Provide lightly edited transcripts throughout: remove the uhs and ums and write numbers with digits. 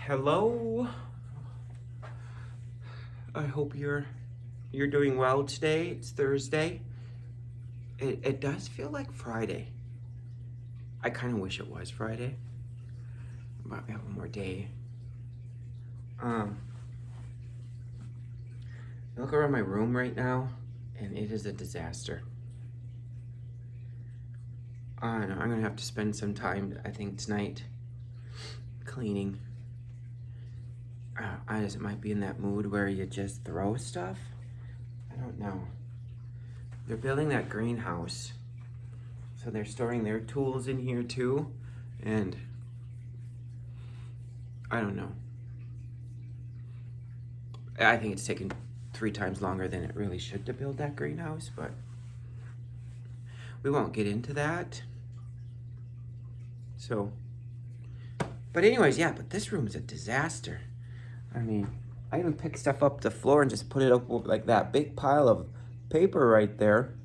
Hello. I hope you're doing well today. It's Thursday. It does feel like Friday. I kind of wish it was Friday, but we have one more day. I look around my room right now, and it is a disaster. And I'm gonna have to spend some time, I think, tonight cleaning. I just might be in that mood where you just throw stuff. I don't know. They're building that greenhouse, so they're storing their tools in here too, and I don't know. I think it's taken 3 times longer than it really should to build that greenhouse, but we won't get into that. So, but anyways, yeah, but this room's a disaster. I mean, I even picked stuff up the floor and just put it up like that big pile of paper right there.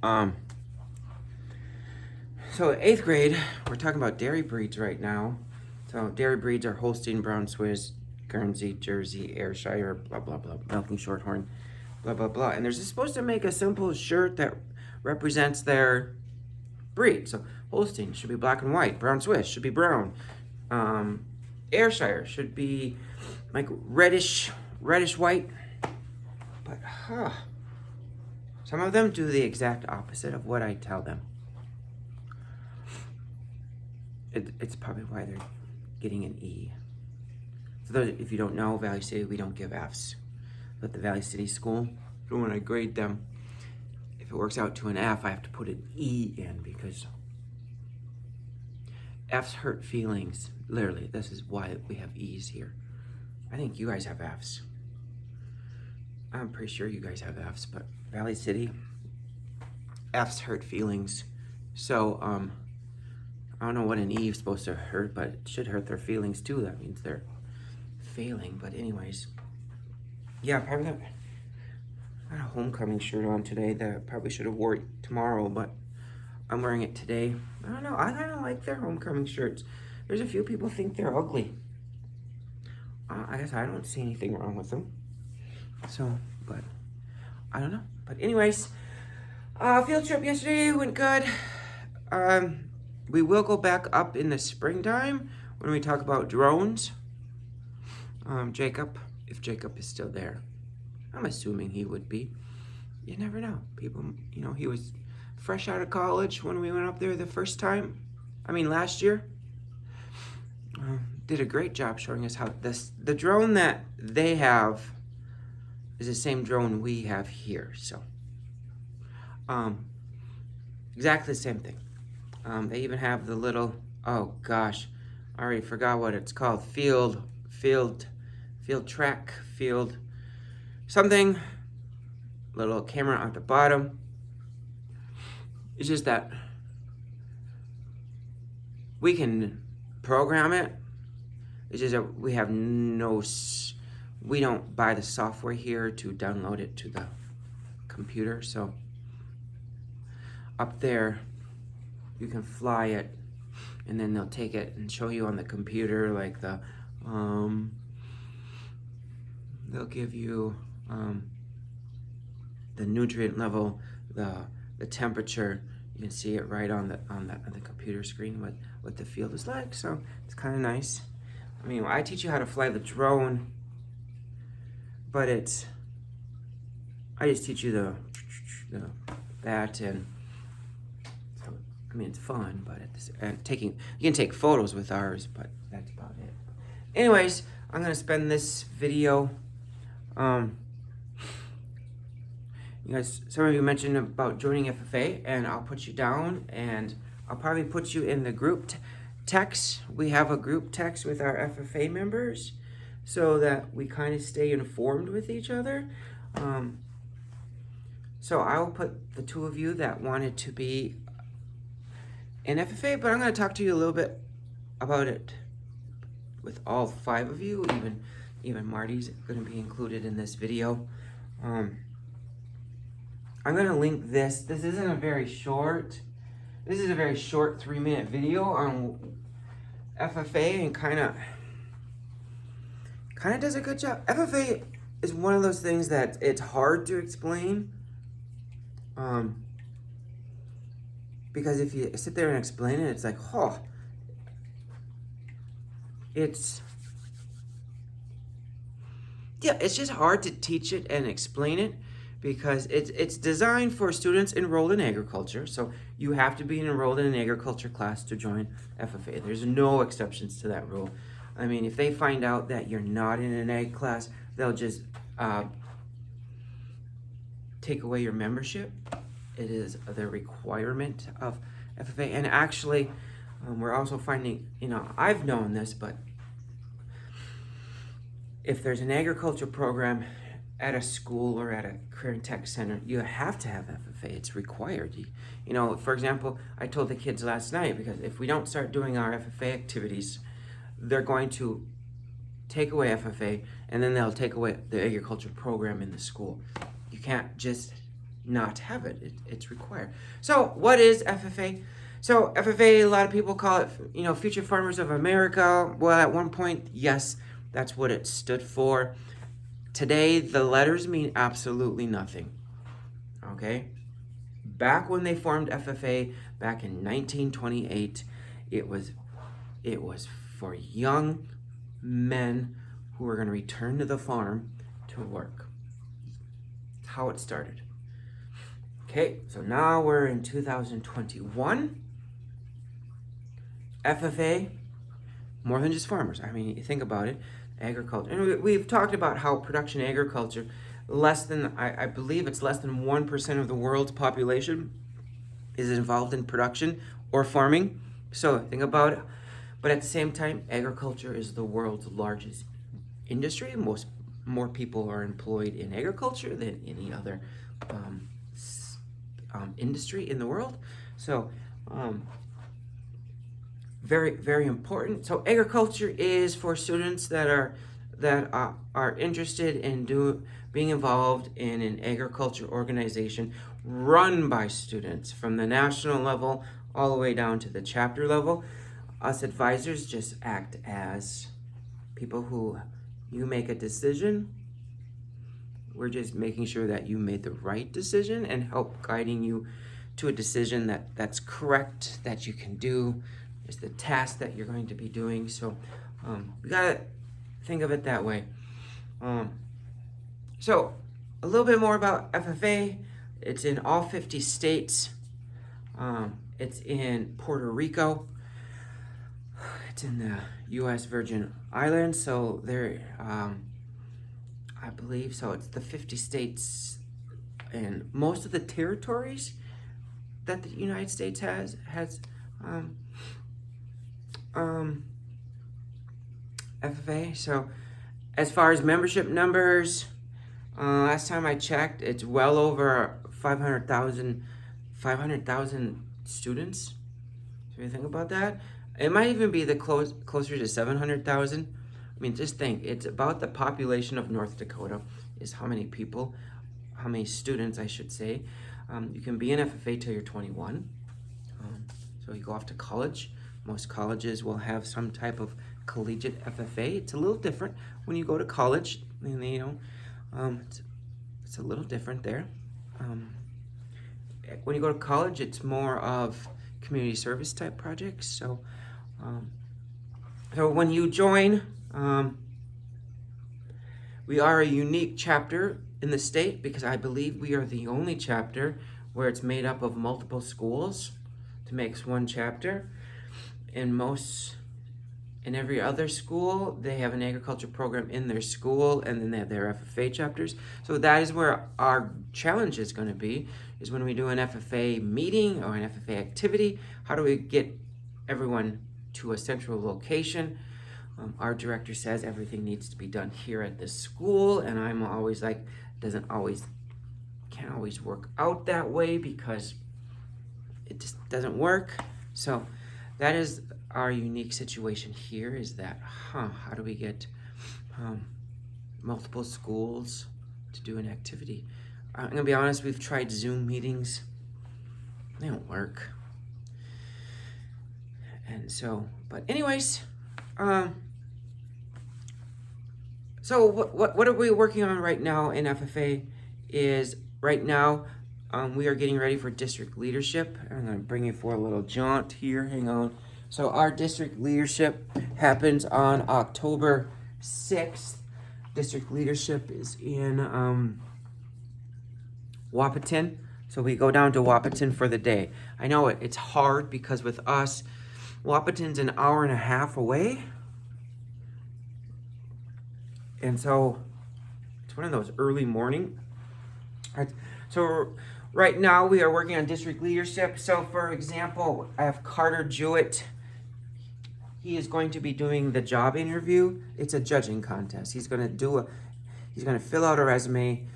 So 8th grade, we're talking about dairy breeds right now. So dairy breeds are Holstein, Brown Swiss, Guernsey, Jersey, Ayrshire, blah, blah, blah, Milking Shorthorn, blah, blah, blah. And they're supposed to make a simple shirt that represents their breed. So Holstein should be black and white. Brown Swiss should be brown. Ayrshire should be like reddish white. But some of them do the exact opposite of what I tell them. It's probably why they're getting an E. For those, if you don't know, Valley City, we don't give Fs. But the Valley City school, so when I grade them, if it works out to an F, I have to put an E in because Fs hurt feelings. Literally, this is why we have E's here. I think you guys have Fs. I'm pretty sure you guys have Fs, but Valley City, Fs hurt feelings. So, I don't know what an E is supposed to hurt, but it should hurt their feelings too. That means they're failing. But anyways, yeah, probably got a homecoming shirt on today that I probably should have wore it tomorrow, but I'm wearing it today. I don't know. I kind of like their homecoming shirts. There's a few people think they're ugly. I guess I don't see anything wrong with them. So, but I don't know. But anyways, field trip yesterday went good. We will go back up in the springtime when we talk about drones. Jacob, if Jacob is still there, I'm assuming he would be. You never know. People, he was fresh out of college when we went up there the first time. I mean, last year. Did a great job showing us how the drone that they have is the same drone we have here. So, exactly the same thing. They even have the little, oh gosh, I already forgot what it's called. Field track, something. Little camera at the bottom. It's just that we can program it. It's just that we don't buy the software here to download it to the computer. So up there, you can fly it, and then they'll take it and show you on the computer, like they'll give you the nutrient level, the temperature. You can see it right on the computer screen what the field is like. So it's kind of nice. I mean, I teach you how to fly the drone, but I just teach you that, and so I mean it's fun, but you can take photos with ours, but that's about it. Anyways, I'm gonna spend this video. You guys, some of you mentioned about joining FFA, and I'll put you down, and I'll probably put you in the group text. We have a group text with our FFA members so that we kind of stay informed with each other. So I will put the 2 of you that wanted to be in FFA, but I'm going to talk to you a little bit about it with all 5 of you. Even Marty's going to be included in this video. I'm going to link this. This is a very short 3-minute video on FFA and kind of does a good job. FFA is one of those things that it's hard to explain. Because if you sit there and explain it, it's like, oh, it's just hard to teach it and explain it because it's designed for students enrolled in agriculture. So you have to be enrolled in an agriculture class to join FFA. There's no exceptions to that rule. I mean, if they find out that you're not in an ag class, they'll just take away your membership. It is the requirement of FFA. And actually, we're also finding, I've known this, but if there's an agriculture program at a school or at a career and tech center, you have to have FFA. It's required. For example, I told the kids last night, because if we don't start doing our FFA activities, they're going to take away FFA, and then they'll take away the agriculture program in the school. You can't just not have it. It's required. So what is FFA? So FFA, a lot of people call it, Future Farmers of America. Well, at one point, yes, that's what it stood for. Today, the letters mean absolutely nothing. Okay? Back when they formed FFA, back in 1928, it was for young men who were going to return to the farm to work. That's how it started. Okay, so now we're in 2021. FFA, more than just farmers. I mean, you think about it, agriculture. And we've talked about how production agriculture, I believe it's less than 1% of the world's population is involved in production or farming. So think about it. But at the same time, agriculture is the world's largest industry. More people are employed in agriculture than any other industry in the world. So very, very important. So agriculture is for students that are interested in being involved in an agriculture organization run by students from the national level all the way down to the chapter level. Us advisors just act as people who you make a decision. We're just making sure that you made the right decision and help guiding you to a decision that's correct, that you can do. It's the task that you're going to be doing. So we gotta think of it that way. So a little bit more about FFA. It's in all 50 states. It's in Puerto Rico. It's in the U.S. Virgin Islands. So there, I believe so. It's the 50 states and most of the territories that the United States has FFA. So as far as membership numbers, last time I checked, it's well over 500,000 students. So you think about that, it might even be closer to 700,000. I mean, just think, it's about the population of North Dakota is how many students, I should say. You can be in FFA till you're 21. So you go off to college. Most colleges will have some type of collegiate FFA. It's a little different when you go to college. It's a little different there. When you go to college, it's more of community service type projects. So when you join, we are a unique chapter in the state because I believe we are the only chapter where it's made up of multiple schools to make one chapter. In every other school, they have an agriculture program in their school, and then they have their FFA chapters. So that is where our challenge is going to be, is when we do an FFA meeting or an FFA activity, how do we get everyone to a central location? Our director says everything needs to be done here at this school, and I'm always like, can't always work out that way because it just doesn't work. So that is our unique situation here, is that, how do we get multiple schools to do an activity? I'm gonna be honest, we've tried Zoom meetings. They don't work. And so, but anyways, so what are we working on right now in FFA is right now we are getting ready for district leadership. I'm going to bring you for a little jaunt here. Hang on. So our district leadership happens on October 6th. District leadership is in Wahpeton. So we go down to Wahpeton for the day. I know it's hard because with us, Wahpeton's an hour and a half away. And so it's one of those early morning. So right now we are working on district leadership. So for example, I have Carter Jewett. He is going to be doing the job interview. It's a judging contest. He's going to fill out a resume,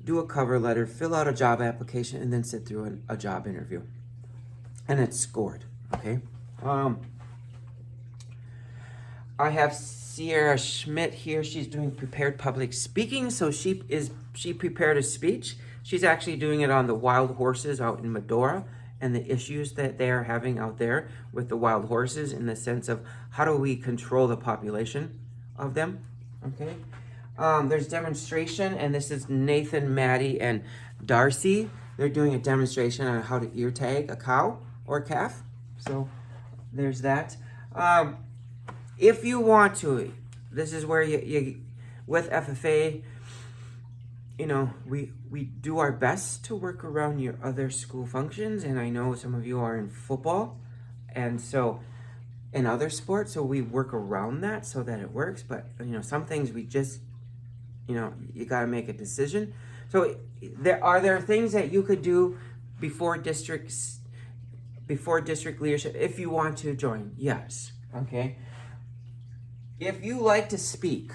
do a cover letter, fill out a job application, and then sit through a job interview. And it's scored, okay? I have Sierra Schmidt here. She's doing prepared public speaking. So she prepared a speech. She's actually doing it on the wild horses out in Medora and the issues that they are having out there with the wild horses in the sense of how do we control the population of them, okay? There's demonstration, and this is Nathan, Maddie, and Darcy. They're doing a demonstration on how to ear tag a cow or a calf. So there's that. If you want to, this is where you with FFA, you know, we do our best to work around your other school functions, and I know some of you are in football, and so in other sports, so we work around that so that it works. But you know, some things we just, you know, you got to make a decision. So there things that you could do before district leadership if you want to join? Yes. Okay. If you like to speak,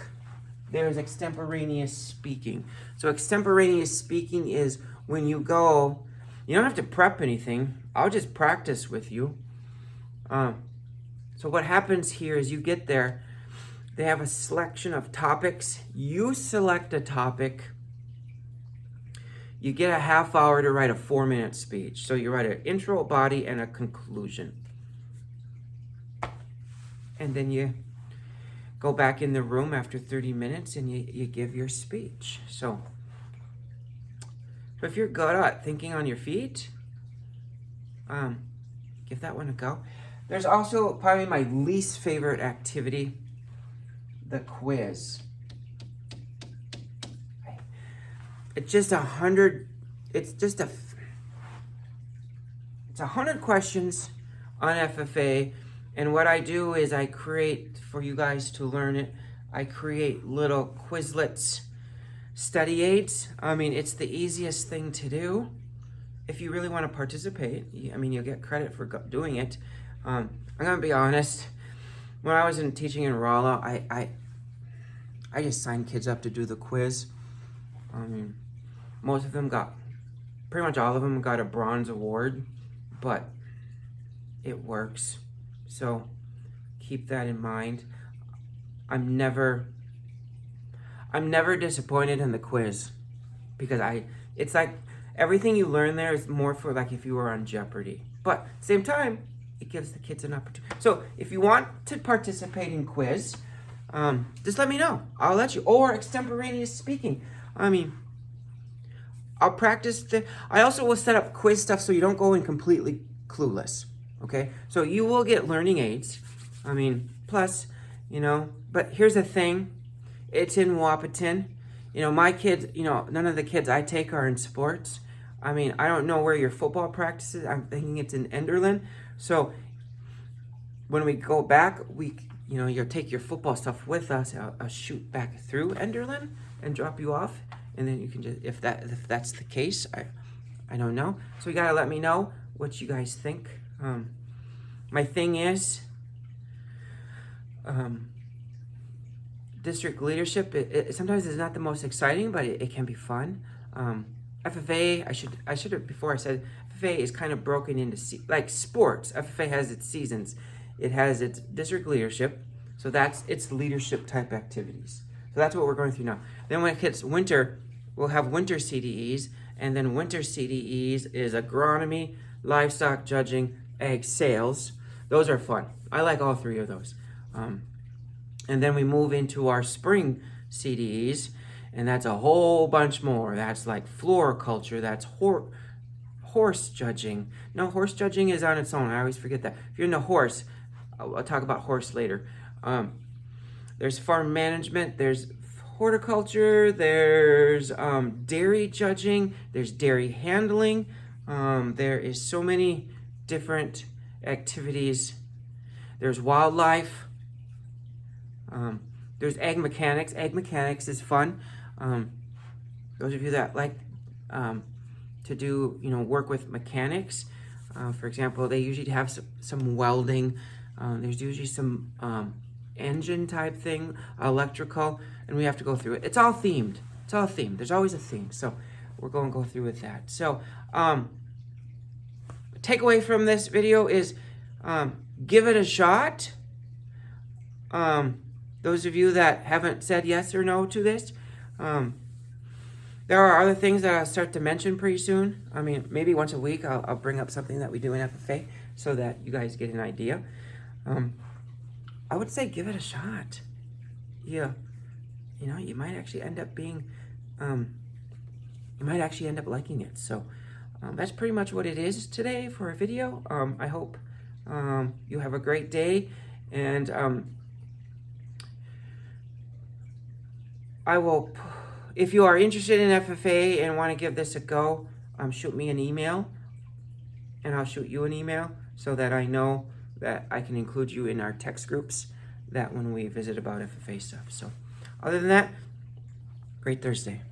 there's extemporaneous speaking. So extemporaneous speaking is when you go, you don't have to prep anything. I'll just practice with you. So what happens here is you get there, they have a selection of topics. You select a topic. You get a half hour to write a 4-minute speech. So you write an intro, body, and a conclusion. And then you go back in the room after 30 minutes and you give your speech. So if you're good at thinking on your feet, give that one a go. There's also probably my least favorite activity, the quiz. It's just 100, it's 100 questions on FFA. And what I do is I create, for you guys to learn it, I create little Quizlets study aids. I mean, it's the easiest thing to do. If you really want to participate, I mean, you'll get credit for doing it. I'm going to be honest. When I was teaching in Rolla, I just signed kids up to do the quiz. I mean, most of them pretty much all of them got a bronze award, but it works. So keep that in mind. I'm never disappointed in the quiz because it's like everything you learn there is more for like if you were on Jeopardy. But at the same time, it gives the kids an opportunity. So if you want to participate in quiz, just let me know. I'll let you. Or extemporaneous speaking. I mean, I'll practice. I also will set up quiz stuff so you don't go in completely clueless. Okay? So you will get learning aids. I mean, plus, you know, but here's the thing. It's in Wahpeton. You know, my kids, you know, none of the kids I take are in sports. I mean, I don't know where your football practice is. I'm thinking it's in Enderlin. So when we go back, you know, you'll take your football stuff with us. I'll shoot back through Enderlin and drop you off. And then you can just, if that's the case, I don't know. So you gotta let me know what you guys think. My thing is, district leadership, it sometimes is not the most exciting, but it can be fun. FFA, I should have, before I said, FFA is kind of broken into, like sports. FFA has its seasons. It has its district leadership, so that's its leadership type activities. So that's what we're going through now. Then when it hits winter, we'll have winter CDEs, and then winter CDEs is agronomy, livestock judging, ag sales. those are fun. I like all three of those. And then we move into our spring CDEs, and that's a whole bunch more. That's like floriculture, that's horse judging. No, horse judging is on its own. I always forget that. If you're into horse, I'll talk about horse later. There's farm management, there's horticulture, there's dairy judging, there's dairy handling. There is so many different activities. There's wildlife. There's egg mechanics. Egg mechanics is fun. Those of you that like to do, work with mechanics, for example, they usually have some welding. There's usually some engine type thing, electrical, and we have to go through it. It's all themed. It's all themed. There's always a theme. So we're going to go through with that. So takeaway from this video is give it a shot. Those of you that haven't said yes or no to this, there are other things that I'll start to mention pretty soon. I mean, maybe once a week I'll bring up something that we do in FFA so that you guys get an idea. I would say give it a shot. Yeah, you might actually end up being, you might actually end up liking it. So that's pretty much what it is today for a video. I hope you have a great day, and I will, if you are interested in FFA and want to give this a go, shoot me an email, and I'll shoot you an email so that I know that I can include you in our text groups that when we visit about FFA stuff. So other than that, great Thursday.